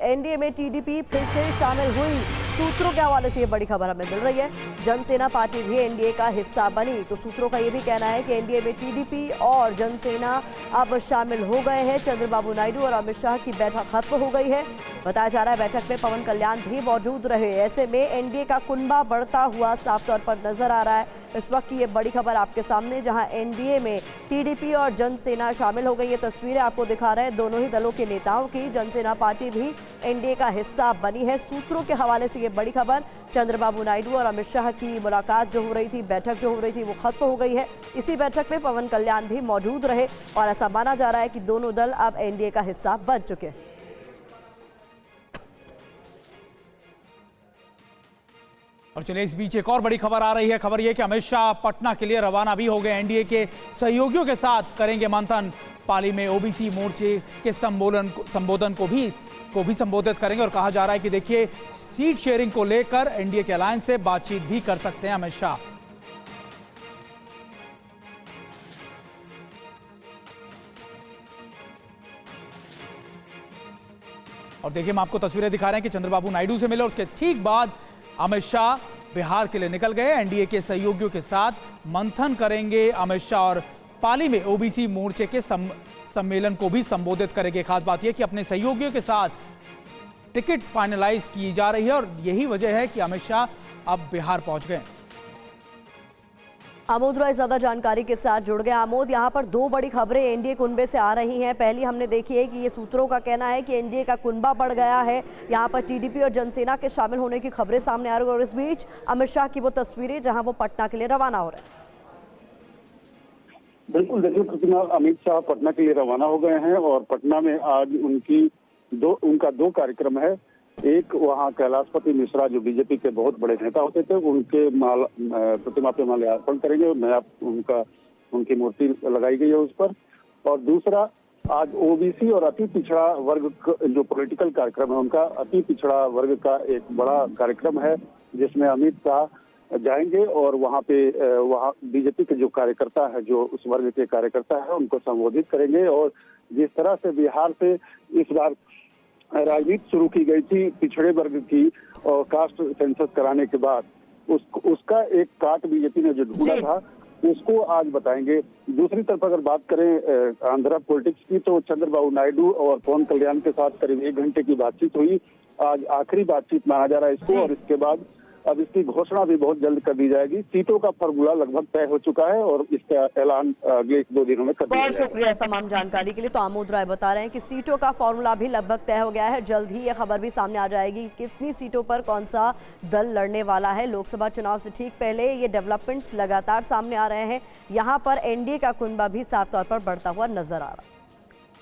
NDA में TDP फिर से शामिल हुई। सूत्रों के हवाले से ये बड़ी खबर हमें मिल रही है। जनसेना पार्टी भी एनडीए का हिस्सा बनी। तो सूत्रों का ये भी कहना है कि एनडीए में टीडीपी और जनसेना अब शामिल हो गए हैं। चंद्रबाबू नायडू और अमित शाह की बैठक खत्म हो गई है। बताया जा रहा है बैठक में पवन कल्याण भी मौजूद रहे। ऐसे में एनडीए का कुनबा बढ़ता हुआ साफ तौर पर नजर आ रहा है। इस वक्त की ये बड़ी खबर आपके सामने, जहां एनडीए में टीडीपी और जनसेना शामिल हो गई। ये तस्वीरें आपको दिखा रहे हैं दोनों ही दलों के नेताओं की। जनसेना पार्टी भी एनडीए का हिस्सा बनी है। सूत्रों के हवाले से ये बड़ी खबर, चंद्रबाबू नायडू और अमित शाह की मुलाकात जो हो रही थी, बैठक जो हो रही थी, वो खत्म हो गई है। इसी बैठक में पवन कल्याण भी मौजूद रहे और ऐसा माना जा रहा है कि दोनों दल अब एनडीए का हिस्सा बन चुके हैं। और चलिए इस बीच एक और बड़ी खबर आ रही है। खबर यह कि अमित शाह पटना के लिए रवाना भी हो गए। एनडीए के सहयोगियों के साथ करेंगे मंथन। पाली में ओबीसी मोर्चे के संबोधन को भी संबोधित करेंगे। और कहा जा रहा है कि देखिए, सीट शेयरिंग को लेकर एनडीए के अलायंस से बातचीत भी कर सकते हैं अमित शाह। और देखिए, हम आपको तस्वीरें दिखा रहे हैं कि चंद्रबाबू नायडू से मिले और उसके ठीक बाद अमित शाह बिहार के लिए निकल गए। एनडीए के सहयोगियों के साथ मंथन करेंगे अमित शाह और पाली में ओबीसी मोर्चे के सम्मेलन को भी संबोधित करेंगे। खास बात यह कि अपने सहयोगियों के साथ टिकट फाइनलाइज की जा रही है और यही वजह है कि अमित शाह अब बिहार पहुंच गए। आमोद रॉय ज्यादा जानकारी के साथ जुड़ गए। आमोद, यहाँ पर दो बड़ी खबरें एनडीए कुनबे से आ रही हैं। पहली हमने देखी है कि ये सूत्रों का कहना है कि एनडीए का कुनबा बढ़ गया है। यहाँ पर टीडीपी और जनसेना के शामिल होने की खबरें सामने आ रही है और इस बीच अमित शाह की वो तस्वीरें जहाँ वो पटना के लिए रवाना हो रहे हैं। बिल्कुल, देखिए प्रतिमा, अमित शाह पटना के लिए रवाना हो गए हैं और पटना में आज उनका दो कार्यक्रम है। एक वहाँ कैलाशपति मिश्रा जो बीजेपी के बहुत बड़े नेता होते थे, उनके प्रतिमा पे माल्यार्पण करेंगे। नया उनकी मूर्ति लगाई गई है उस पर। और दूसरा, आज ओबीसी और अति पिछड़ा वर्ग जो पॉलिटिकल कार्यक्रम है, उनका अति पिछड़ा वर्ग का एक बड़ा कार्यक्रम है जिसमें अमित शाह जाएंगे और वहाँ बीजेपी के जो कार्यकर्ता है, जो उस वर्ग के कार्यकर्ता है, उनको संबोधित करेंगे। और जिस तरह से बिहार से इस बार राजनीति शुरू की गई थी पिछड़े वर्ग की और कास्ट सेंसस कराने के बाद उसका एक काट बीजेपी ने जो ढूंढा था, उसको आज बताएंगे। दूसरी तरफ अगर बात करें आंध्र पॉलिटिक्स की, तो चंद्रबाबू नायडू और पवन कल्याण के साथ करीब 1 घंटे की बातचीत हुई। आज आखिरी बातचीत माना जा रहा है इसको। और इसके बाद अब इसकी घोषणा भी बहुत जल्द कर दी जाएगी। सीटों का फॉर्मूला लगभग तय हो चुका है और इसका ऐलान अगले 1-2 दिनों में कर दिया जाएगा। बहुत शुक्रिया इस तमाम जानकारी के लिए। तो आमोद राय बता रहे हैं कि सीटों का फॉर्मूला भी लगभग तय हो गया है। जल्द ही ये खबर भी सामने आ जाएगी कितनी सीटों पर कौन सा दल लड़ने वाला है। लोकसभा चुनाव से ठीक पहले ये डेवलपमेंट्स लगातार सामने आ रहे हैं। यहाँ पर एनडीए का कुनबा भी साफ तौर पर बढ़ता हुआ नजर आ रहा है।